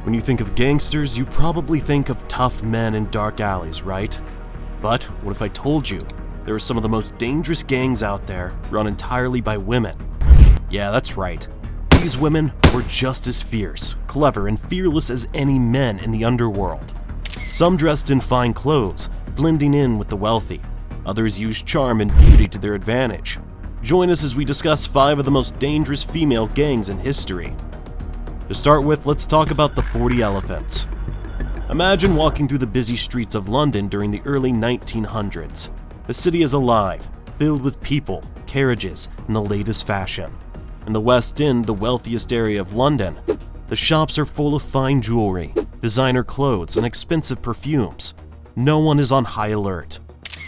When you think of gangsters, you probably think of tough men in dark alleys, right? But what if I told you there are some of the most dangerous gangs out there run entirely by women? Yeah, that's right. These women were just as fierce, clever, and fearless as any men in the underworld. Some dressed in fine clothes, blending in with the wealthy. Others used charm and beauty to their advantage. Join us as we discuss 5 of the most dangerous female gangs in history. To start with, let's talk about the 40 Elephants. Imagine walking through the busy streets of London during the early 1900s. The city is alive, filled with people, carriages, and the latest fashion. In the West End, the wealthiest area of London, the shops are full of fine jewelry, designer clothes, and expensive perfumes. No one is on high alert.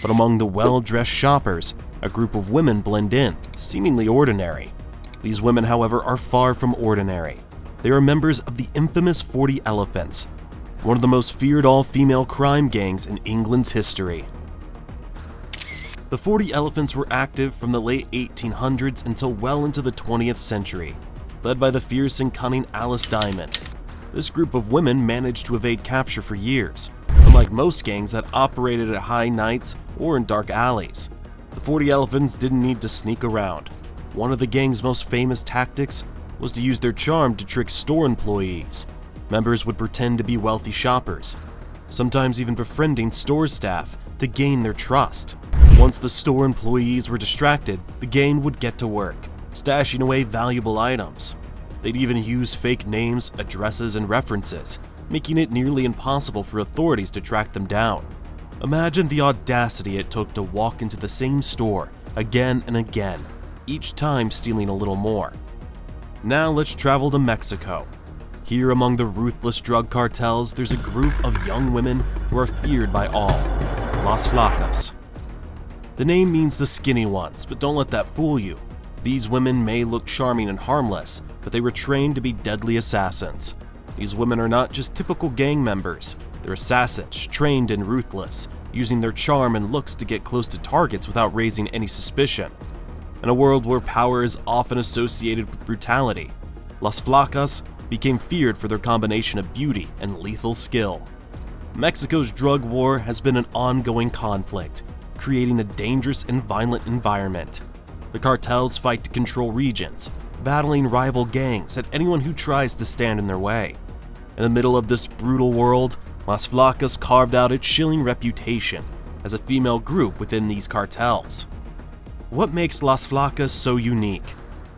But among the well-dressed shoppers, a group of women blend in, seemingly ordinary. These women, however, are far from ordinary. They are members of the infamous 40 Elephants, one of the most feared all-female crime gangs in England's history. The 40 Elephants were active from the late 1800s until well into the 20th century, led by the fierce and cunning Alice Diamond. This group of women managed to evade capture for years, unlike most gangs that operated at high nights or in dark alleys. The 40 Elephants didn't need to sneak around. One of the gang's most famous tactics was to use their charm to trick store employees. Members would pretend to be wealthy shoppers, sometimes even befriending store staff to gain their trust. Once the store employees were distracted, the gang would get to work, stashing away valuable items. They'd even use fake names, addresses, and references, making it nearly impossible for authorities to track them down. Imagine the audacity it took to walk into the same store again and again, each time stealing a little more. Now let's travel to Mexico. Here among the ruthless drug cartels, there's a group of young women who are feared by all, Las Flacas. The name means the skinny ones, but don't let that fool you. These women may look charming and harmless, but they were trained to be deadly assassins. These women are not just typical gang members, they're assassins, trained and ruthless, using their charm and looks to get close to targets without raising any suspicion. In a world where power is often associated with brutality, Las Flacas became feared for their combination of beauty and lethal skill. Mexico's drug war has been an ongoing conflict, creating a dangerous and violent environment. The cartels fight to control regions, battling rival gangs and anyone who tries to stand in their way. In the middle of this brutal world, Las Flacas carved out a chilling reputation as a female group within these cartels. What makes Las Flacas so unique?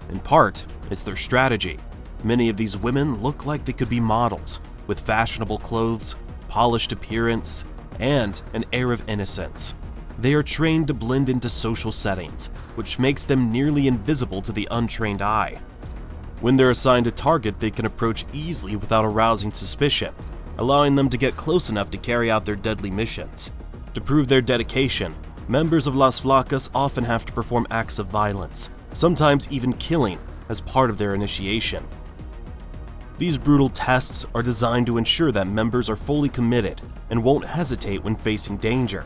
In part, it's their strategy. Many of these women look like they could be models, with fashionable clothes, polished appearance, and an air of innocence. They are trained to blend into social settings, which makes them nearly invisible to the untrained eye. When they're assigned a target, they can approach easily without arousing suspicion, allowing them to get close enough to carry out their deadly missions. To prove their dedication, members of Las Flacas often have to perform acts of violence, sometimes even killing, as part of their initiation. These brutal tests are designed to ensure that members are fully committed and won't hesitate when facing danger.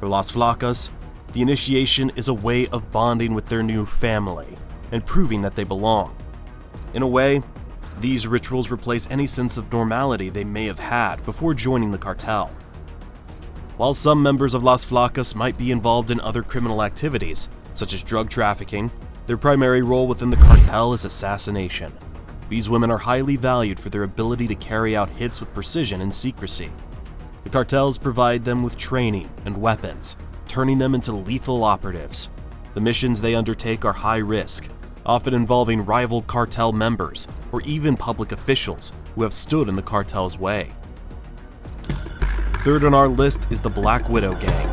For Las Flacas, the initiation is a way of bonding with their new family and proving that they belong. In a way, these rituals replace any sense of normality they may have had before joining the cartel. While some members of Las Flacas might be involved in other criminal activities, such as drug trafficking, their primary role within the cartel is assassination. These women are highly valued for their ability to carry out hits with precision and secrecy. The cartels provide them with training and weapons, turning them into lethal operatives. The missions they undertake are high risk, often involving rival cartel members or even public officials who have stood in the cartel's way. Third on our list is the Black Widow Gang.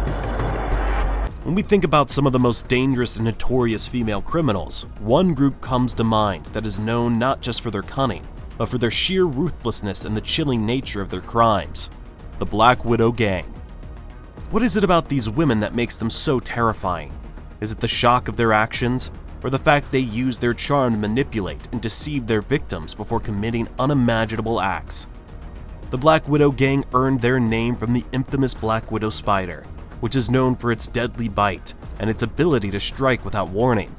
When we think about some of the most dangerous and notorious female criminals, one group comes to mind that is known not just for their cunning, but for their sheer ruthlessness and the chilling nature of their crimes: the Black Widow Gang. What is it about these women that makes them so terrifying? Is it the shock of their actions, or the fact they use their charm to manipulate and deceive their victims before committing unimaginable acts? The Black Widow Gang earned their name from the infamous Black Widow spider, which is known for its deadly bite and its ability to strike without warning.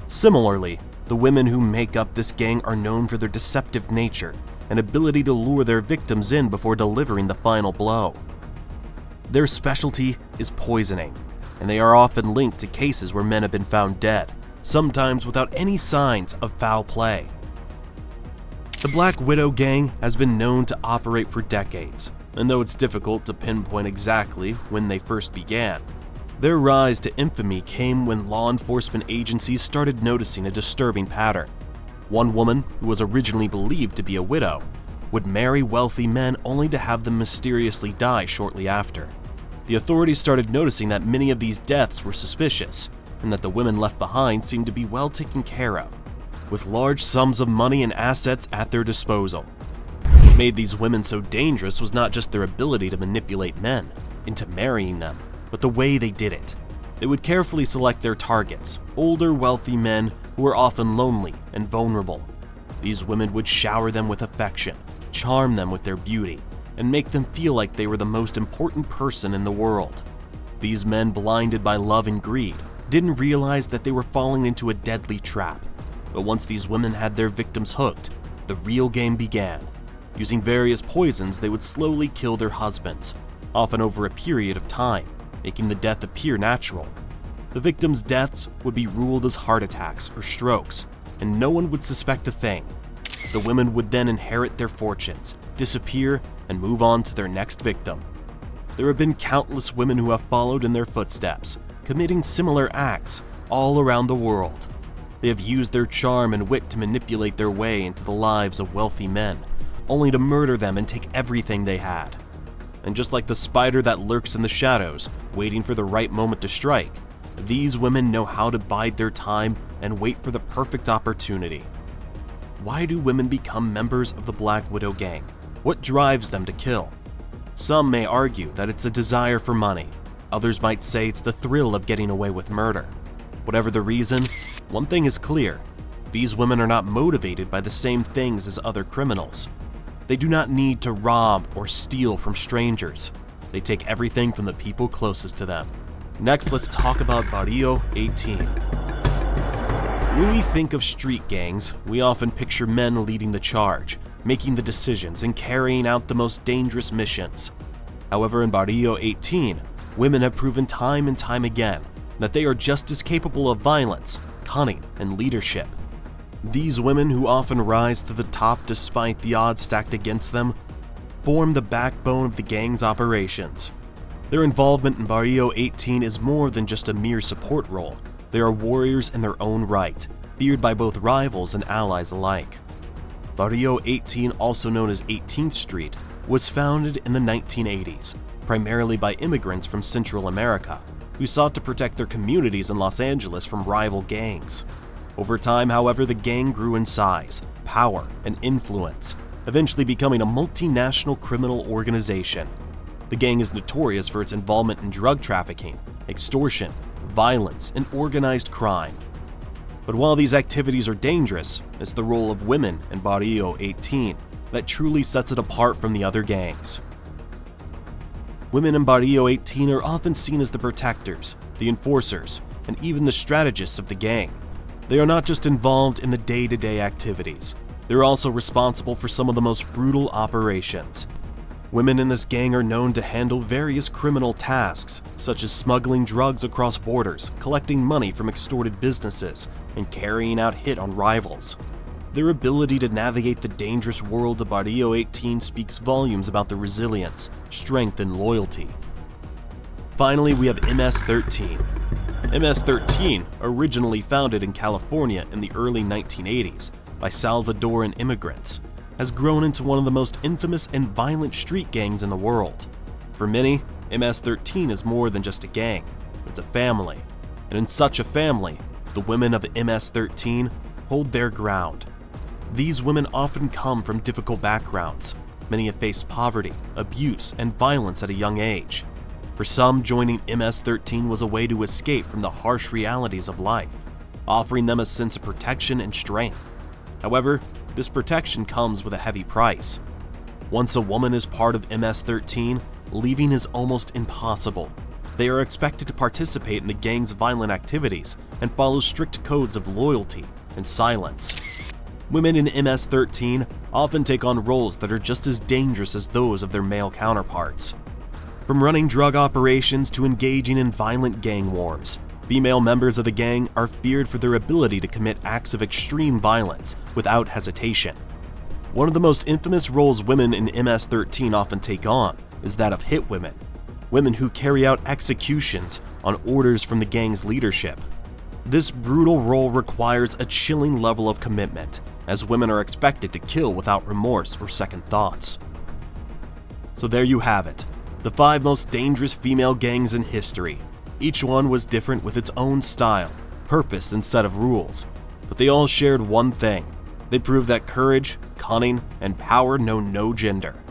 Similarly, the women who make up this gang are known for their deceptive nature and ability to lure their victims in before delivering the final blow. Their specialty is poisoning, and they are often linked to cases where men have been found dead, sometimes without any signs of foul play. The Black Widow gang has been known to operate for decades, and though it's difficult to pinpoint exactly when they first began, their rise to infamy came when law enforcement agencies started noticing a disturbing pattern. One woman, who was originally believed to be a widow, would marry wealthy men only to have them mysteriously die shortly after. The authorities started noticing that many of these deaths were suspicious, and that the women left behind seemed to be well taken care of, with large sums of money and assets at their disposal. What made these women so dangerous was not just their ability to manipulate men into marrying them, but the way they did it. They would carefully select their targets, older, wealthy men who were often lonely and vulnerable. These women would shower them with affection, charm them with their beauty, and make them feel like they were the most important person in the world. These men, blinded by love and greed, didn't realize that they were falling into a deadly trap. But once these women had their victims hooked, the real game began. Using various poisons, they would slowly kill their husbands, often over a period of time, making the death appear natural. The victims' deaths would be ruled as heart attacks or strokes, and no one would suspect a thing. The women would then inherit their fortunes, disappear, and move on to their next victim. There have been countless women who have followed in their footsteps, committing similar acts all around the world. They have used their charm and wit to manipulate their way into the lives of wealthy men, only to murder them and take everything they had. And just like the spider that lurks in the shadows, waiting for the right moment to strike, these women know how to bide their time and wait for the perfect opportunity. Why do women become members of the Black Widow gang? What drives them to kill? Some may argue that it's a desire for money. Others might say it's the thrill of getting away with murder. Whatever the reason, one thing is clear. These women are not motivated by the same things as other criminals. They do not need to rob or steal from strangers. They take everything from the people closest to them. Next, let's talk about Barrio 18. When we think of street gangs, we often picture men leading the charge, making the decisions, and carrying out the most dangerous missions. However, in Barrio 18, women have proven time and time again that they are just as capable of violence, cunning, and leadership. These women, who often rise to the top despite the odds stacked against them, form the backbone of the gang's operations. Their involvement in Barrio 18 is more than just a mere support role. They are warriors in their own right, feared by both rivals and allies alike. Barrio 18, also known as 18th Street, was founded in the 1980s, primarily by immigrants from Central America, who sought to protect their communities in Los Angeles from rival gangs. Over time, however, the gang grew in size, power, and influence, eventually becoming a multinational criminal organization. The gang is notorious for its involvement in drug trafficking, extortion, violence, and organized crime. But while these activities are dangerous, it's the role of women in Barrio 18 that truly sets it apart from the other gangs. Women in Barrio 18 are often seen as the protectors, the enforcers, and even the strategists of the gang. They are not just involved in the day-to-day activities, they're also responsible for some of the most brutal operations. Women in this gang are known to handle various criminal tasks, such as smuggling drugs across borders, collecting money from extorted businesses, and carrying out hit on rivals. Their ability to navigate the dangerous world of Barrio 18 speaks volumes about their resilience, strength, and loyalty. Finally, we have MS-13. MS-13, originally founded in California in the early 1980s by Salvadoran immigrants, has grown into one of the most infamous and violent street gangs in the world. For many, MS-13 is more than just a gang, it's a family. And in such a family, the women of MS-13 hold their ground. These women often come from difficult backgrounds. Many have faced poverty, abuse, and violence at a young age. For some, joining MS-13 was a way to escape from the harsh realities of life, offering them a sense of protection and strength. However, this protection comes with a heavy price. Once a woman is part of MS-13, leaving is almost impossible. They are expected to participate in the gang's violent activities and follow strict codes of loyalty and silence. Women in MS-13 often take on roles that are just as dangerous as those of their male counterparts. From running drug operations to engaging in violent gang wars, female members of the gang are feared for their ability to commit acts of extreme violence without hesitation. One of the most infamous roles women in MS-13 often take on is that of hit women, women who carry out executions on orders from the gang's leadership. This brutal role requires a chilling level of commitment, as women are expected to kill without remorse or second thoughts. So there you have it, the 5 most dangerous female gangs in history. Each one was different with its own style, purpose, and set of rules, but they all shared one thing. They proved that courage, cunning, and power know no gender.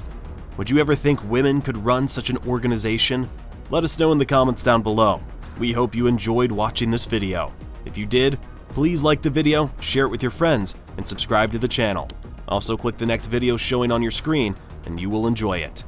Would you ever think women could run such an organization? Let us know in the comments down below. We hope you enjoyed watching this video. If you did, please like the video, share it with your friends, and subscribe to the channel. Also click the next video showing on your screen, and you will enjoy it.